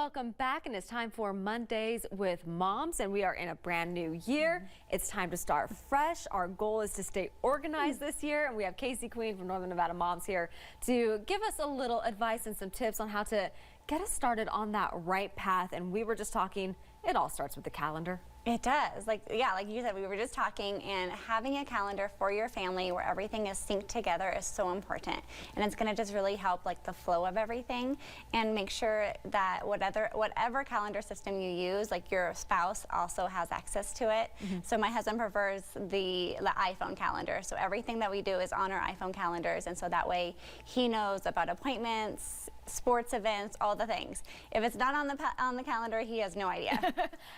Welcome back, and it's time for Mondays with Moms, and we are in a brand new year. It's time to start fresh. Our goal is to stay organized this year, and we have Casey Queen from Northern Nevada Moms here to give us a little advice and some tips on how to get us started on that right path. And we were just talking, it all starts with the calendar. It does. Like you said, we were just talking, and having a calendar for your family where everything is synced together is so important. And it's going to just really help like the flow of everything, and make sure that whatever calendar system you use, like your spouse also has access to it. So my husband prefers the iPhone calendar. So everything that we do is on our iPhone calendars, and so that way he knows about appointments, sports events, all the things. If it's not on the calendar, he has no idea.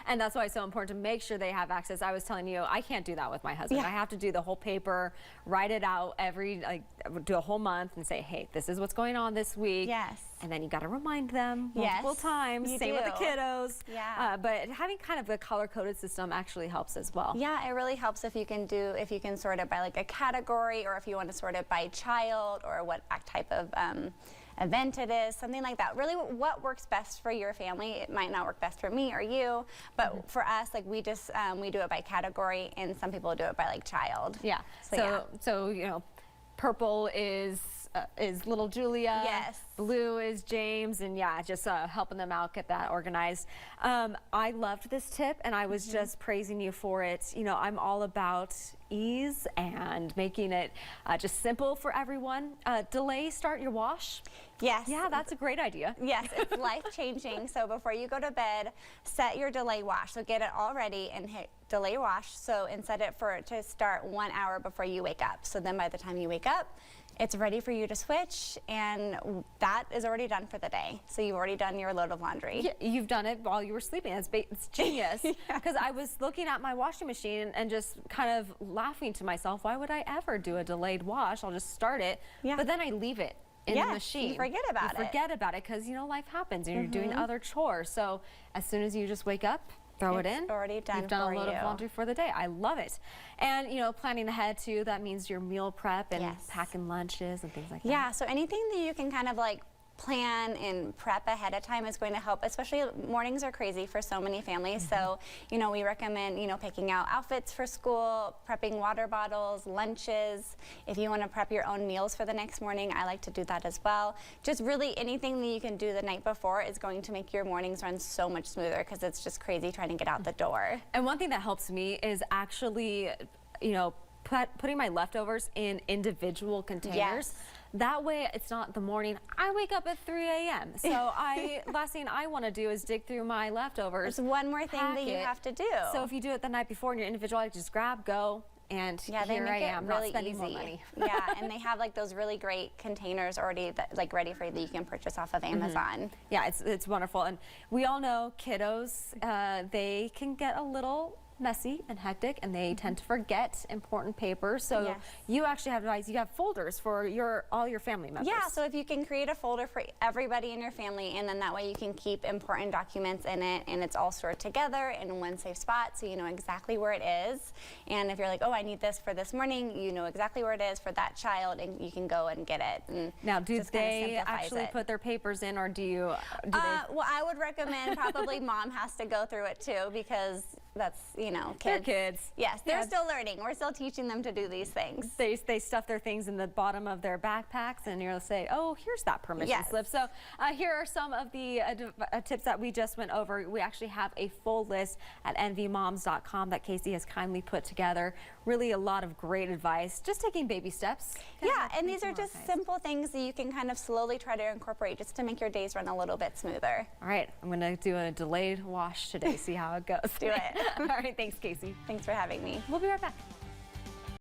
And that's why it's so important to make sure they have access. I was telling you, I can't do that with my husband. I have to do the whole paper, write it out do a whole month and say, hey, this is what's going on this week. Yes. And then you got to remind them multiple times. Same with the kiddos. Yeah. But having kind of a color-coded system actually helps as well. Yeah, it really helps if you can sort it by like a category, or if you want to sort it by child, or what type of event it is, something like that. Really, what works best for your family. It might not work best for me or you, but for us, like we just we do it by category, and some people do it by like child. Yeah. So you know, purple is little Julia. Yes. Blue is James, and yeah, just helping them out, get that organized. I loved this tip, and I was just praising you for it. You know, I'm all about ease and making it just simple for everyone. Delay start your wash. Yes. Yeah, that's a great idea. Yes, it's life-changing. So before you go to bed, set your delay wash. So get it all ready and hit delay wash. So and set it to start 1 hour before you wake up. So then by the time you wake up, it's ready for you to switch, and that is already done for the day. So you've already done your load of laundry. Yeah, you've done it while you were sleeping. It's genius. Because I was looking at my washing machine and just kind of laughing to myself, why would I ever do a delayed wash? I'll just start it, but then I leave it in the machine. You forget about it. You forget about it because, you know, life happens and you're doing other chores. So as soon as you just wake up, throw it in. Already done. You've done a load of laundry for the day. I love it. And you know, planning ahead too, that means your meal prep and packing lunches and things like that. Yeah, so anything that you can kind of like plan and prep ahead of time is going to help, especially mornings are crazy for so many families. So, you know, we recommend, you know, picking out outfits for school, prepping water bottles, lunches. If you want to prep your own meals for the next morning, I like to do that as well. Just really anything that you can do the night before is going to make your mornings run so much smoother, because it's just crazy trying to get out the door. And one thing that helps me is actually, you know, putting my leftovers in individual containers. That way it's not the morning. I wake up at 3 a.m. So last thing I want to do is dig through my leftovers. There's one more thing that you have to do. So if you do it the night before in your individual, I just grab, go, and here I am, really not spending easy. more money. Yeah, and they have like those really great containers already like ready for you that you can purchase off of Amazon. Yeah, it's wonderful. And we all know kiddos, they can get a little messy and hectic, and they tend to forget important papers. So you actually have advice. You have folders for all your family members. Yeah, so if you can create a folder for everybody in your family, and then that way you can keep important documents in it, and it's all stored together in one safe spot, so you know exactly where it is. And if you're like, oh, I need this for this morning, you know exactly where it is for that child, and you can go and get it. And now, do they actually put their papers in, or do you? Well, I would recommend probably mom has to go through it too, because that's, you know, kids. They're kids. Yes, they're still learning. We're still teaching them to do these things. They stuff their things in the bottom of their backpacks, and you'll say, oh, here's that permission slip. So here are some of the tips that we just went over. We actually have a full list at nvmoms.com that Casey has kindly put together. Really a lot of great advice. Just taking baby steps. Yeah, and these are just simple things that you can kind of slowly try to incorporate just to make your days run a little bit smoother. All right, I'm going to do a delayed wash today, see how it goes. Do it. All right, thanks, Casey. Thanks for having me. We'll be right back.